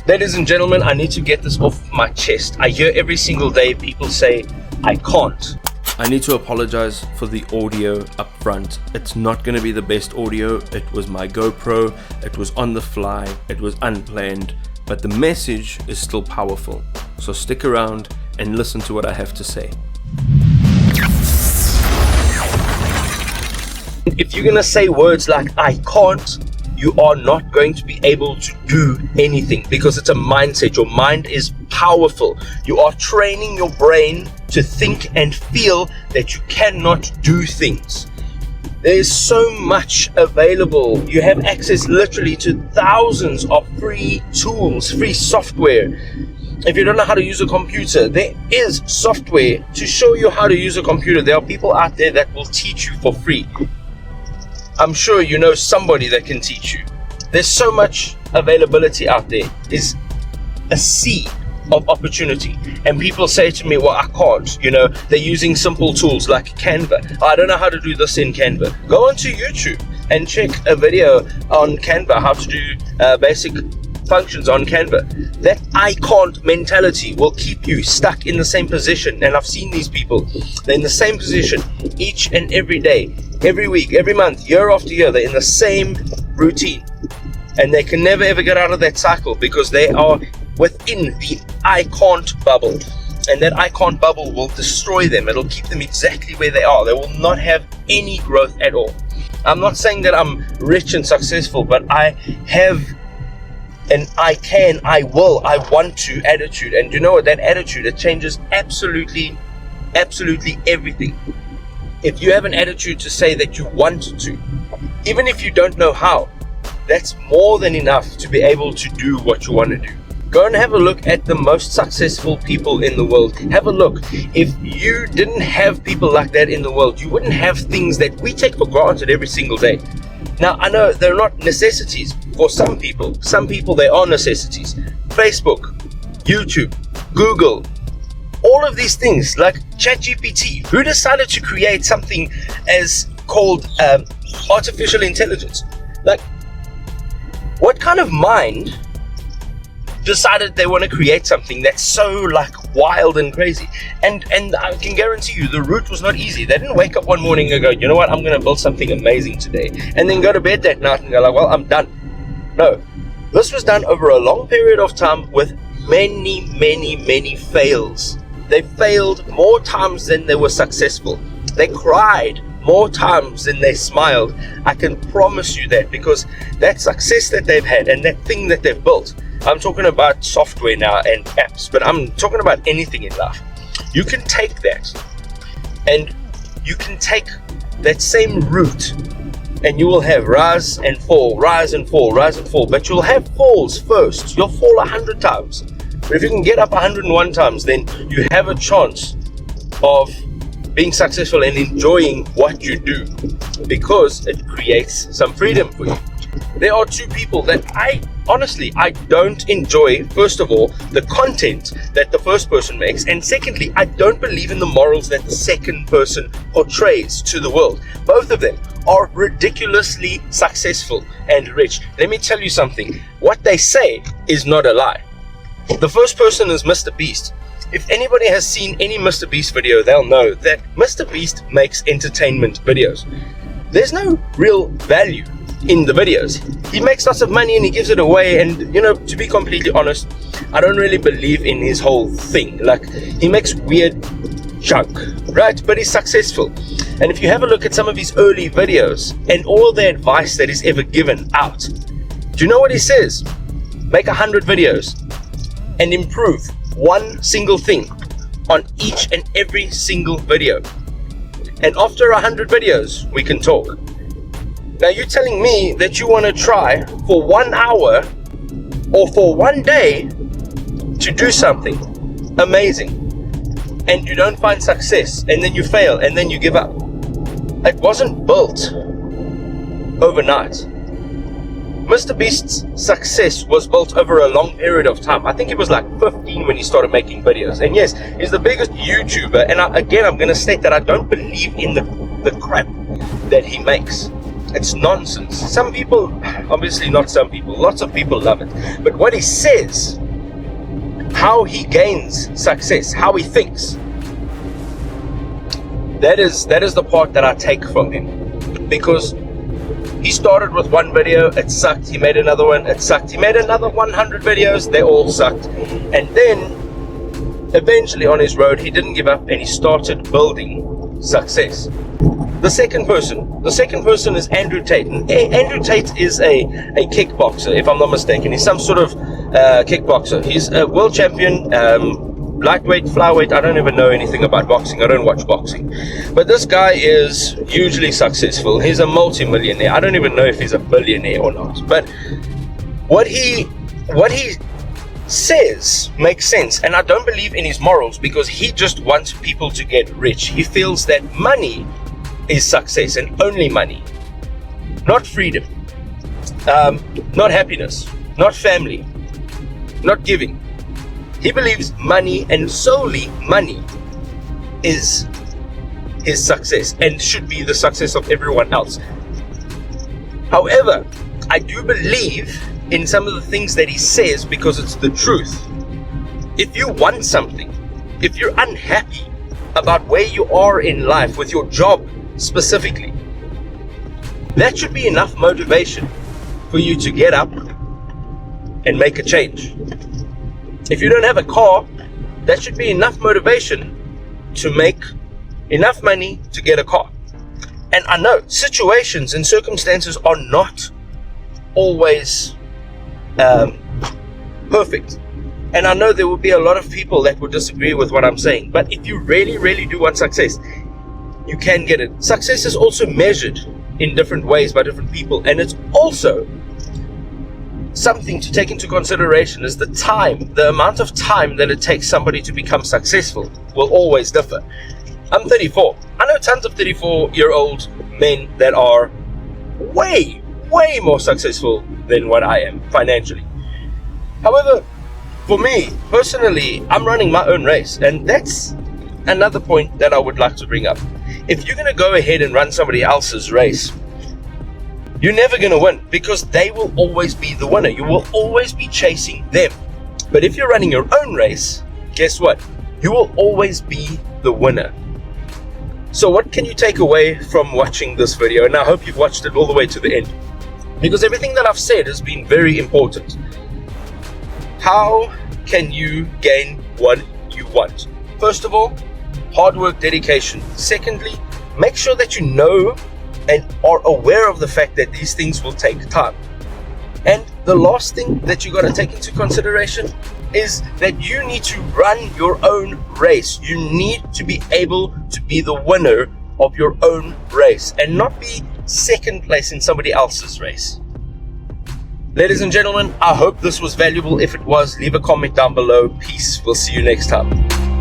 Ladies and gentlemen, I need to get this off my chest. I hear every single day people say, I can't. I need to apologize for the audio up front. It's not going to be the best audio. It was my GoPro, it was on the fly, it was unplanned, but the message is still powerful. So stick around and listen to what I have to say. If you're going to say words like, I can't, you are not going to be able to do anything because it's a mindset. Your mind is powerful. You are training your brain to think and feel that you cannot do things. There is so much available. You have access literally to thousands of free tools, free software. If you don't know how to use a computer, there is software to show you how to use a computer. There are people out there that will teach you for free. I'm sure you know somebody that can teach you. There's so much availability out there. There's a sea of opportunity. And people say to me, well, I can't. They're using simple tools like Canva. I don't know how to do this in Canva. Go onto YouTube and check a video on Canva, how to do basic functions on Canva. That I can't mentality will keep you stuck in the same position. And I've seen these people. They're in the same position each and every day, every week, every month, year after year. They're in the same routine. And they can never ever get out of that cycle because they are within the I can't bubble. And that I can't bubble will destroy them. It'll keep them exactly where they are. They will not have any growth at all. I'm not saying that I'm rich and successful, but I have an I can, I will, I want to attitude. And you know what? That attitude, it changes absolutely everything. If you have an attitude to say that you want to, even if you don't know how, that's more than enough to be able to do what you want to do. Go and have a look at the most successful people in the world. Have a look. If you didn't have people like that in the world, you wouldn't have things that we take for granted every single day. Now, I know they're not necessities for some people. Some people, they are necessities. Facebook, YouTube, Google, all of these things like ChatGPT. Who decided to create something as called artificial intelligence? Like, what kind of mind decided they want to create something that's so wild and crazy? And I can guarantee you the route was not easy. They didn't wake up one morning and go, you know what, I'm going to build something amazing today, and then go to bed that night and go like, well, I'm done. No, this was done over a long period of time with many fails. They failed more times than they were successful. They cried more times than they smiled. I can promise you that, because that success that they've had and that thing that they've built, I'm talking about software now and apps, but I'm talking about anything in life. You can take that and you can take that same route and you will have rise and fall, rise and fall, rise and fall. But you'll have falls first. You'll fall 100 times. But if you can get up 101 times, then you have a chance of being successful and enjoying what you do, because it creates some freedom for you. There are two people that I don't enjoy. First of all, the content that the first person makes, and secondly, I don't believe in the morals that the second person portrays to the world. Both of them are ridiculously successful and rich. Let me tell you something. What they say is not a lie. The first person is Mr. Beast. If anybody has seen any Mr. Beast video, they'll know that Mr. Beast makes entertainment videos. There's no real value in the videos. He makes lots of money and he gives it away, and to be completely honest, I don't really believe in his whole thing. Like, he makes weird junk, right? But he's successful. And if you have a look at some of his early videos and all the advice that he's ever given out, do you know what he says? Make 100 videos and improve one single thing on each and every single video. And after 100 videos, we can talk. Now you're telling me that you want to try for 1 hour or for 1 day to do something amazing, and you don't find success, and then you fail, and then you give up. It wasn't built overnight. Mr. Beast's success was built over a long period of time. I think he was like 15 when he started making videos. And yes, he's the biggest YouTuber. And I'm going to state that I don't believe in the crap that he makes. It's nonsense. Some people, obviously not some people, lots of people love it. But what he says, how he gains success, how he thinks, that is the part that I take from him. Because he started with one video, it sucked. He made another one, it sucked. He made another 100 videos, they all sucked. And then eventually on his road, he didn't give up and he started building success. The second person is Andrew Tate. And Andrew Tate is a kickboxer, if I'm not mistaken. He's some sort of kickboxer. He's a world champion, lightweight, flyweight. I don't even know anything about boxing. I don't watch boxing. But this guy is hugely successful. He's a multi-millionaire. I don't even know if he's a billionaire or not. But what he says makes sense. And I don't believe in his morals, because he just wants people to get rich. He feels that money is success, and only money. Not freedom. Not happiness. Not family. Not giving. He believes money, and solely money, is his success and should be the success of everyone else. However, I do believe in some of the things that he says, because it's the truth. If you want something, if you're unhappy about where you are in life, with your job specifically, that should be enough motivation for you to get up and make a change. If you don't have a car, that should be enough motivation to make enough money to get a car. And I know situations and circumstances are not always perfect. And I know there will be a lot of people that will disagree with what I'm saying. But if you really, really do want success, you can get it. Success is also measured in different ways by different people. And it's also something to take into consideration, is the amount of time that it takes somebody to become successful will always differ. I'm 34. I know tons of 34-year-old men that are way more successful than what I am financially. However, for me personally, I'm running my own race, and that's another point that I would like to bring up. If you're going to go ahead and run somebody else's race, you're never going to win, because they will always be the winner. You will always be chasing them. But if you're running your own race, guess what? You will always be the winner. So what can you take away from watching this video? And I hope you've watched it all the way to the end, because everything that I've said has been very important. How can you gain what you want? First of all, hard work, dedication. Secondly, make sure that you know and are aware of the fact that these things will take time. And the last thing that you got to take into consideration is that you need to run your own race. You need to be able to be the winner of your own race and not be second place in somebody else's race. Ladies and gentlemen, I hope this was valuable. If it was, leave a comment down below. Peace. We'll see you next time.